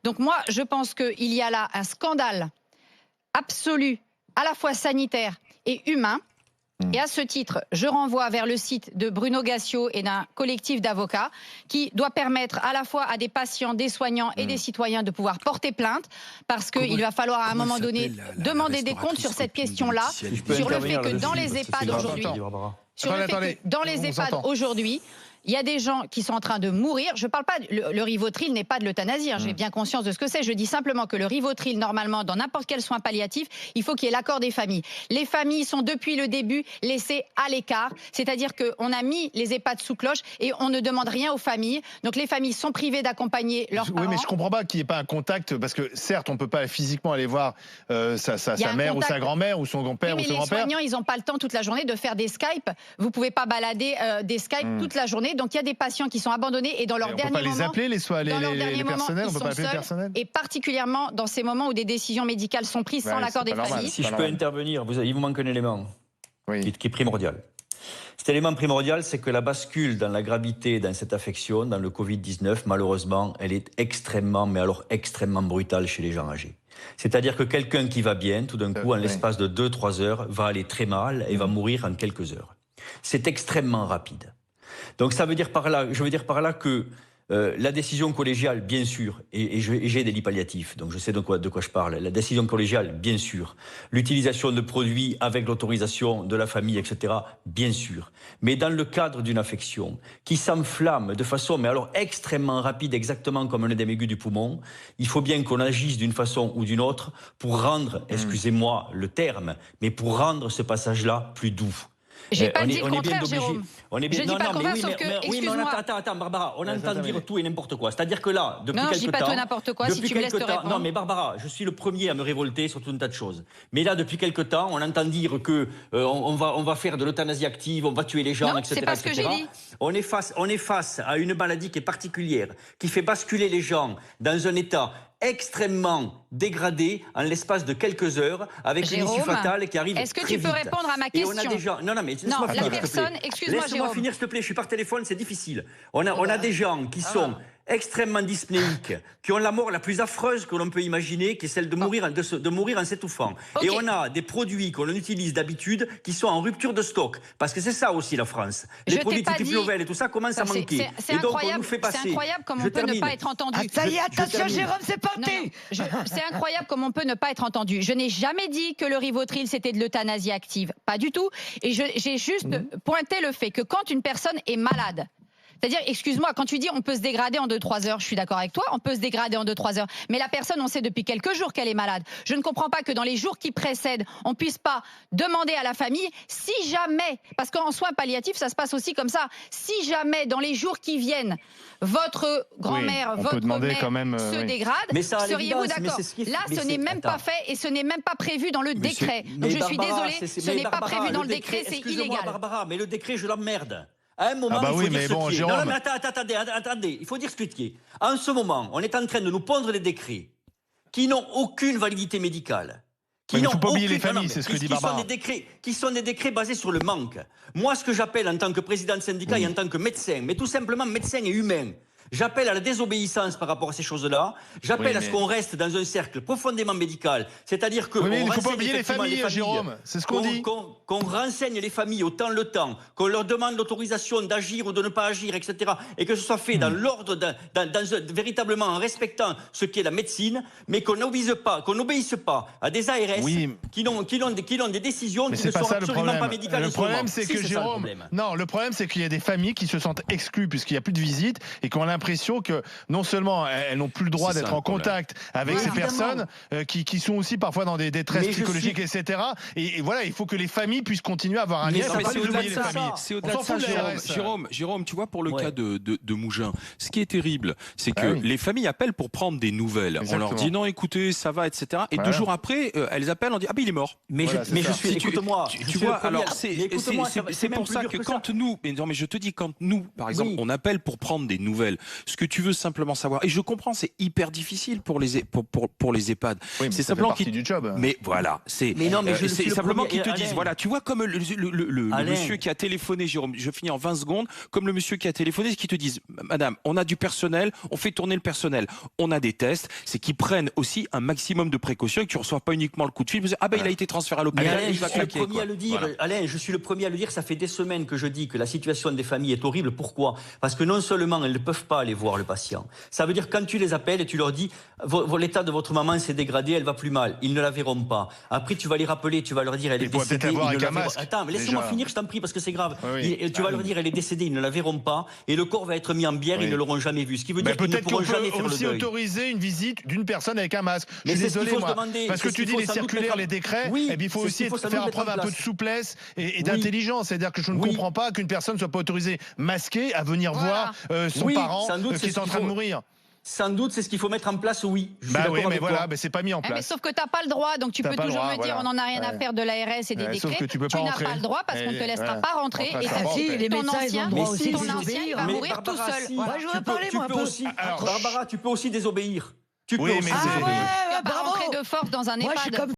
Donc moi, je pense qu'il y a là un scandale absolu, à la fois sanitaire et humain. Et à ce titre, je renvoie vers le site de Bruno Gassio et d'un collectif d'avocats qui doit permettre à la fois à des patients, des soignants et des citoyens de pouvoir porter plainte, parce qu'il va falloir à un moment donné demander des comptes sur cette question-là, sur le fait que dans les EHPAD aujourd'hui, il y a des gens qui sont en train de mourir. Je ne parle pas, le Rivotril n'est pas de l'euthanasie, hein, j'ai bien conscience de ce que c'est. Je dis simplement que le Rivotril, normalement, dans n'importe quel soin palliatif, il faut qu'il y ait l'accord des familles. Les familles sont depuis le début laissées à l'écart, c'est-à-dire qu'on a mis les EHPAD sous cloche et on ne demande rien aux familles. Donc les familles sont privées d'accompagner leurs parents. Oui, mais je ne comprends pas qu'il n'y ait pas un contact, parce que certes, on ne peut pas physiquement aller voir sa mère ou sa grand-mère ou son grand-père ou son grand-père. Les soignants, ils n'ont pas le temps toute la journée de faire des Skype. Vous ne pouvez pas balader des Skype toute la journée. Donc il y a des patients qui sont abandonnés et dans leur dernier moment. On ne peut pas les appeler, les personnels, on ne peut pas appeler les personnels. Et particulièrement dans ces moments où des décisions médicales sont prises sans l'accord des familles. Si je peux intervenir, il vous manque un élément qui est primordial. Cet élément primordial, c'est que la bascule dans la gravité, dans cette affection, dans le Covid-19, malheureusement, elle est extrêmement, mais alors extrêmement brutale chez les gens âgés. C'est-à-dire que quelqu'un qui va bien, tout d'un coup, en l'espace de 2-3 heures, va aller très mal et va mourir en quelques heures. C'est extrêmement rapide. Donc ça veut dire par là, je veux dire par là que la décision collégiale, bien sûr, et j'ai des lits palliatifs, donc je sais de quoi je parle. La décision collégiale, bien sûr. L'utilisation de produits avec l'autorisation de la famille, etc., bien sûr. Mais dans le cadre d'une affection qui s'enflamme de façon, mais alors extrêmement rapide, exactement comme un œdème aigu du poumon, il faut bien qu'on agisse d'une façon ou d'une autre pour rendre, excusez-moi le terme, mais pour rendre ce passage-là plus doux. J'ai pas dit le contraire, Jérôme. Je dis pas le contraire, sauf que, excuse-moi. Attends, Barbara, on entend dire tout et n'importe quoi. C'est-à-dire que là, depuis quelque temps... Non, je dis pas tout et n'importe quoi, si tu me laisses te répondre. Non, mais Barbara, je suis le premier à me révolter sur tout un tas de choses. Mais là, depuis quelque temps, on entend dire que on va faire de l'euthanasie active, on va tuer les gens, etc. Non, c'est pas ce que j'ai dit. On est face à une maladie qui est particulière, qui fait basculer les gens dans un état extrêmement dégradé en l'espace de quelques heures, avec une issue fatale qui arrive très vite. Est-ce que tu peux répondre à ma question? Et on a déjà... Non, mais laisse-moi finir, excuse-moi, laisse-moi finir, s'il te plaît, je suis par téléphone, c'est difficile. On a des gens qui sont extrêmement dyspnéiques, qui ont la mort la plus affreuse que l'on peut imaginer, qui est celle de mourir en s'étouffant. Et on a des produits qu'on utilise d'habitude qui sont en rupture de stock. Parce que c'est ça aussi la France. Les produits Triplovelle et tout ça commencent à manquer. Et donc on nous fait passer... C'est incroyable comme on peut ne pas être entendu. Ça y est, attention Jérôme, c'est parti. C'est incroyable comme on peut ne pas être entendu. Je n'ai jamais dit que le Rivotril c'était de l'euthanasie active. Pas du tout. Et j'ai juste pointé le fait que quand une personne est malade, c'est-à-dire, excuse-moi, quand tu dis on peut se dégrader en 2-3 heures, je suis d'accord avec toi, on peut se dégrader en 2-3 heures. Mais la personne, on sait depuis quelques jours qu'elle est malade. Je ne comprends pas que dans les jours qui précèdent, on ne puisse pas demander à la famille, si jamais, parce qu'en soins palliatifs, ça se passe aussi comme ça, si jamais dans les jours qui viennent, votre grand-mère, votre mère se dégrade, seriez-vous d'accord? Là, ce n'est même pas fait et ce n'est même pas prévu dans le décret. Donc je suis désolée, ce n'est pas prévu dans le décret, c'est illégal. Barbara, mais le décret, je l'emmerde. À un moment, il faut dire ce qui est. Non, mais attendez, il faut dire ce qui est. En ce moment, on est en train de nous pondre des décrets qui n'ont aucune validité médicale. Il ne faut pas oublier les familles, c'est ce que dit Barbara. Qui sont des décrets basés sur le manque. Moi, ce que j'appelle en tant que président de syndicat et en tant que médecin, mais tout simplement médecin et humain, j'appelle à la désobéissance par rapport à ces choses-là. J'appelle à ce qu'on reste dans un cercle profondément médical. C'est-à-dire que... il ne faut pas oublier les familles, Jérôme. C'est ce qu'on dit. Qu'on renseigne les familles autant le temps, qu'on leur demande l'autorisation d'agir ou de ne pas agir, etc. Et que ce soit fait dans l'ordre, véritablement en respectant ce qu'est la médecine, mais qu'on n'obéisse pas à des ARS qui ont des décisions qui ne sont absolument pas médicales. Le problème, c'est que Jérôme... Non, le problème, c'est qu'il y a des familles qui se sentent exclues puisqu'il n'y a plus de visite et qu'on a l'impression que non seulement elles n'ont plus le droit d'être en contact avec ces personnes qui sont aussi parfois dans des détresses psychologiques, etc. Et voilà, il faut que les familles puissent continuer à avoir un lien. C'est au-delà de ça. C'est au-delà de ça, Jérôme, tu vois, pour le cas de Mougins, ce qui est terrible, c'est que les familles appellent pour prendre des nouvelles. Exactement. On leur dit non, écoutez, ça va, etc. Et 2 jours après, elles appellent, on dit ah ben il est mort. Mais je suis, écoute-moi. Tu vois, alors c'est pour ça que quand nous, mais je te dis, quand nous, par exemple, on appelle pour prendre des nouvelles, Ce que tu veux simplement savoir, et je comprends, c'est hyper difficile pour les EHPAD. Oui, c'est simplement du job. Mais voilà, c'est simplement qu'ils te disent, voilà, tu vois, comme le monsieur qui a téléphoné, Jérôme, je finis en 20 secondes, comme le monsieur qui a téléphoné, qui te disent, madame, on a du personnel, on fait tourner le personnel, on a des tests, c'est qu'ils prennent aussi un maximum de précautions et que tu ne reçois pas uniquement le coup de fil, il a été transféré à l'hôpital, il va claquer. Alain, je suis le premier à le dire, ça fait des semaines que je dis que la situation des familles est horrible. Pourquoi ? Parce que non seulement elles ne peuvent pas aller voir le patient, ça veut dire quand tu les appelles et tu leur dis l'état de votre maman s'est dégradé, elle va plus mal, ils ne la verront pas. Après tu vas les rappeler, tu vas leur dire elle est décédée. Attends, mais laisse-moi finir, je t'en prie, parce que c'est grave. Tu vas leur dire elle est décédée, ils ne la verront pas et le corps va être mis en bière, ils ne l'auront jamais vu. Ce qui veut dire qu'ils ne pourront jamais faire le deuil. Peut-être qu'on peut aussi autoriser une visite d'une personne avec un masque. Mais je suis c'est désolé, moi, parce que tu dis les circulaires, les décrets, et puis il faut aussi faire preuve un peu de souplesse et d'intelligence. C'est-à-dire que je ne comprends pas qu'une personne ne soit pas autorisée masquée à venir voir son parent qui est en train de mourir. Sans doute, c'est ce qu'il faut mettre en place, oui. Mais voilà, c'est pas mis en place. Mais sauf que tu n'as pas le droit, donc tu peux toujours me dire on n'en a rien à faire de l'ARS et des décrets. Sauf que tu n'as pas le droit parce qu'on ne te laissera pas rentrer. Et les médecins, ils ont le droit aussi de désobéir. Il va mourir tout seul. Moi, je veux parler, moi, un peu. Barbara, tu peux aussi désobéir. Tu peux aussi rentrer de force dans un EHPAD.